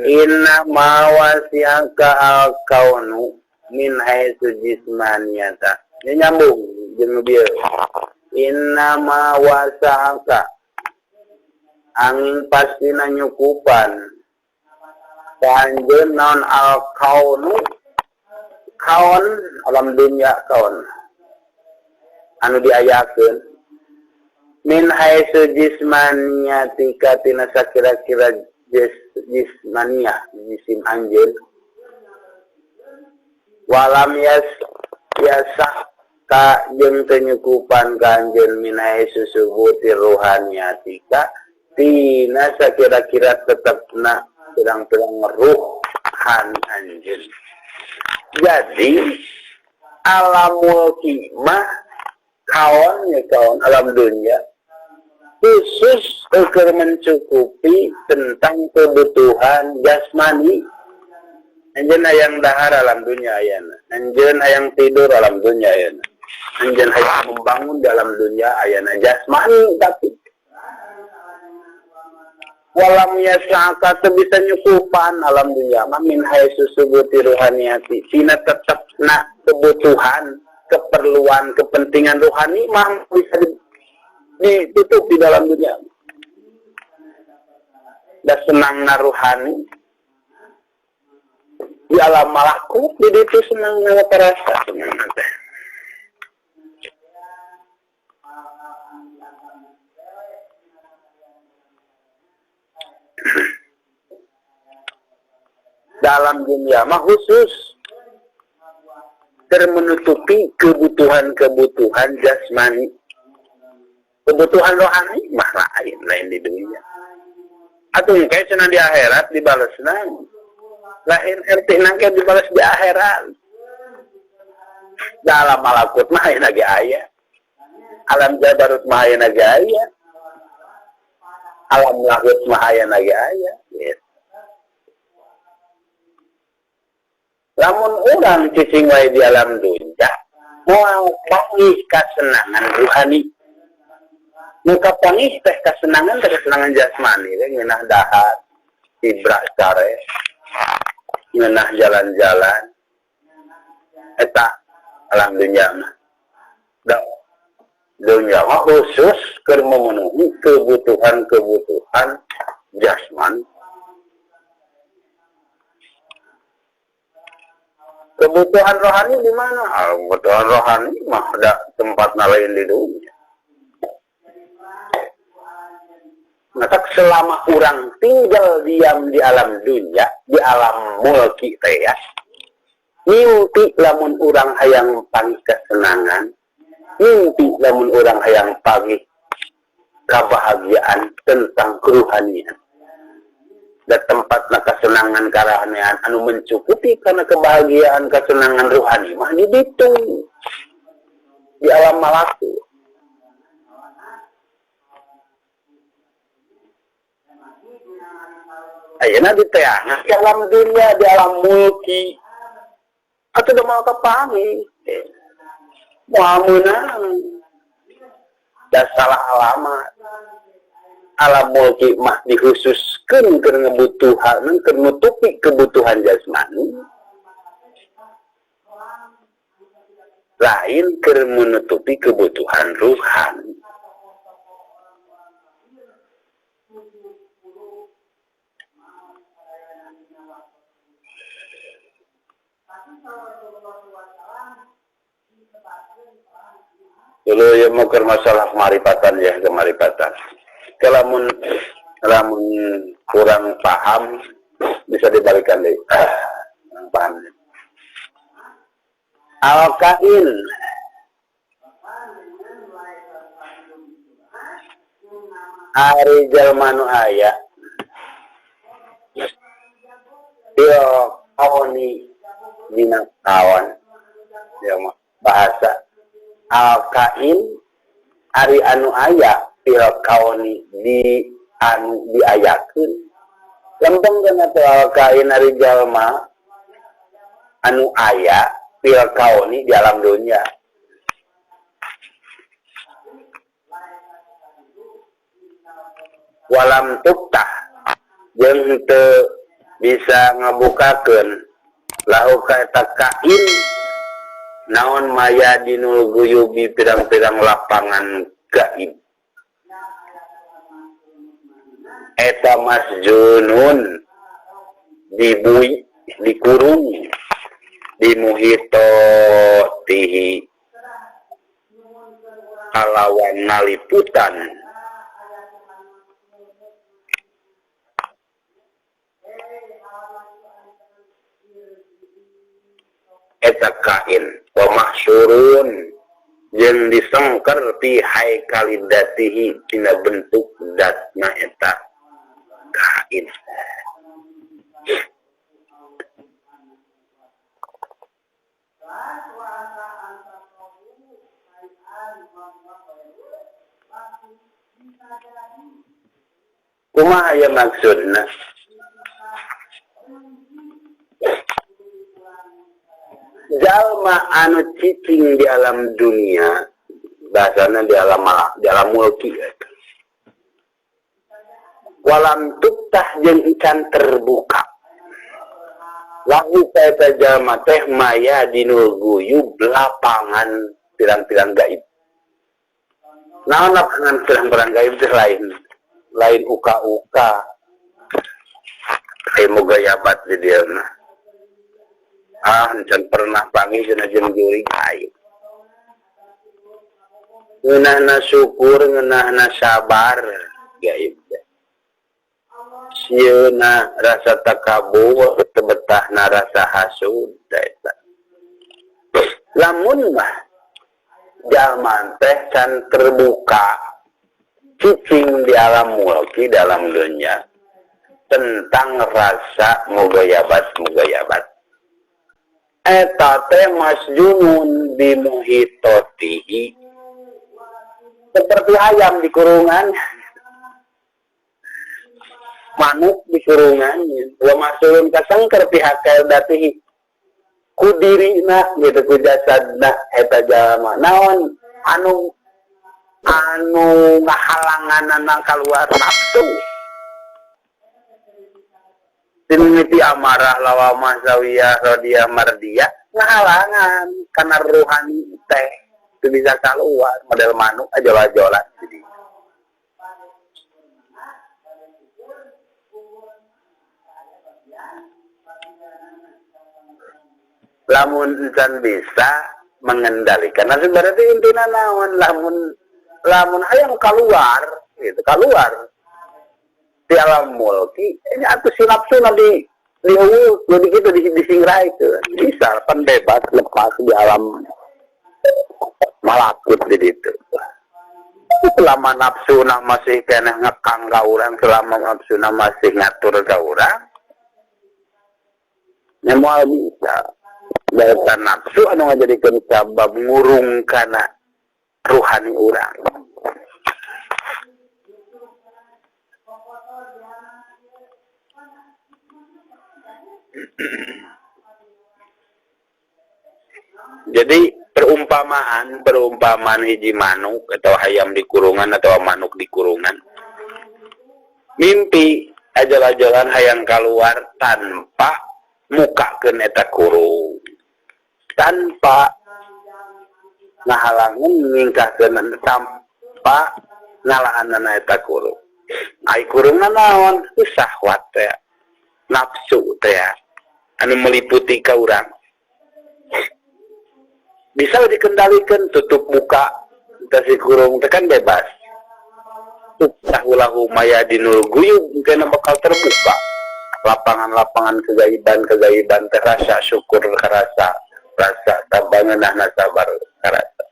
Inna ma wasi'aka al-kaunu min haitsu jismaniyata. Ini nyambung jeung bieu. Inna ma wasa'aka angin pastina nyukupan panjeun naon al-kaunu kaun alam dunya kaun anu diayakeun min haitsu jismaniyatika tina sakira-kira jismaniyah jisim anjeun walam yasa ka jeung teu nyukupan ka anjeun min haitsu subuti ruhaniyatika tina sakira-kira tetepna pirang-pirang ruhan anjeun. Jadi alamul mah kawan ya kawan alam dunia khusus untuk mencukupi tentang kebutuhan jasmani. Anjeun hayang dahar alam dunia ayana, anjeun hayang tidur alam dunia ayana, anjeun hayang membangun dalam dunia ayana jasmani tapi walam yasa'aka bisa nyukupan alam dunia min haitsu subuti ruhaniyati tina tetepna kebutuhan keperluan kepentingan rohani mah bisa ditutup di dalam dunia. Da senangna rohani di alam malakut di ditu senangna terasa senangna teh. Dalam dunia mah khusus termenutupi kebutuhan-kebutuhan jasmani. Kebutuhan rohani mah lain di dunia. Atuh kayak cenah di akhirat dibalesna. Lain ertina ge dibales di akhirat. Dalam malakut mah aya ge aya. Alam jabarut mah aya ge aya. Alam lahut mah aya ge aya. Lamun urang cicing wae di alam dunya moal pangih kasenangan rohani. Muka pangih teh kasenangan jasmani teh ngeunah dahar, tibra care, ngeunah jalan-jalan. Eta alam dunya mah. Dunya mah khusus keur memenuhi kebutuhan jasmani. Kebutuhan rohani di mana? Kebutuhan rohani mah ada tempat lain di dunia. Maka selama orang tinggal diam di alam dunia, di alam mulki teh ya, mimpi lamun orang hayang pangih kesenangan, mimpi lamun orang hayang pangih kebahagiaan tentang kerohanian. Dan tempatna kesenangan karahanean anu mencukupi karena kebahagiaan kesenangan rohani mah di ditu di alam malakut. Ayeuna di teangan di alam dunia di alam mulki atuh da moal kapangi moal meunang da salah alamat. Alam mulki mah dikhususkeun keur ngebutuhan, keur nutupi kebutuhan jasmani. Lain keur menutupi kebutuhan ruhani. Dulu ya mau ke masalah maripatan ya, kemaripatan. Kalamun kurang paham bisa dibalikan deh. Paham. Al-kain ari jalma nu aya dia kawani dina kawan ya bahasa al-kain ari anu aya fil kauni di anu diayakeun lempeng kana teh al-kain ari jalma anu aya fil kauni di alam dunia. Walam tuktah jeung teu bisa ngabukakeun lahu ka eta kain naon maya dinul guyubi pirang-pirang lapangan gaib eta masjunun dibui dikurung dimuhito tihi kalawan naliputan eta kain wa mahsyurun jeung disengker ti haikalidatihi tina bentuk datna eta kain kumaha aya maksudna jalma anu cicing di alam dunia bahasana di alam mulki walam tuktah jeung ikan terbuka lahu eta jalma teh maya dinul guyub lapangan pirang-pirang gaib naon lapangan pirang-pirang gaib teh lain uka-uka aya moga yabat di dieu mah can pernah panggil cenah jeung jurig gaib ngeunahna syukur ngeunahna sabar gaib sieuna rasa takabur tebetahna rasa hasud eta lamun mah jalma teh can terbuka cicing di alam mulki dalam dunia tentang rasa mugayabat eta teh masjunun bimuhitotihi seperti ayam di kurungan manuk di kurungan wa masulun kasangker pihak datihi ku dirina gitu ku jasadna eta jalma naon anu ngahalanganana kaluar nafsu tiniti amarah lawamah zawiyah radiyah mardiyah ngahalangan karena ruhani teh itu bisa keluar model manuk ajol-ajolan jadi lamun insan bisa mengendalikan nah berarti intina naon lamun hayang keluar gitu keluar di alam mulki ini atuh sinapsu di jadi gitu disingrai itu bisa kan bebas lepas di alam malakut di situ selama nafsu masih kena ngekang ka urang selama nafsu masih ngatur ka urang nya moal bisa daya nafsu anu ngajadikeun sabab ngurung kana ruhani urang jadi perumpamaan hiji manuk atau hayam di kurungan atau manuk di kurungan mimpi ajal-ajalan hayang keluar tanpa mukakeun eta kurung tanpa ngahalangan ngingkahkeun tanpa ngalahanana eta kurung ai kurungna naon syahwat teh nafsu teh anu meliputi ka urang bisa dikendalikan tutup muka si kurung teh kan bebas tahulahu mayadinul guyub mungkin bakal terbuka lapangan-lapangan kegaiban teh rasa syukur rasa sabangeunahna sabar rasa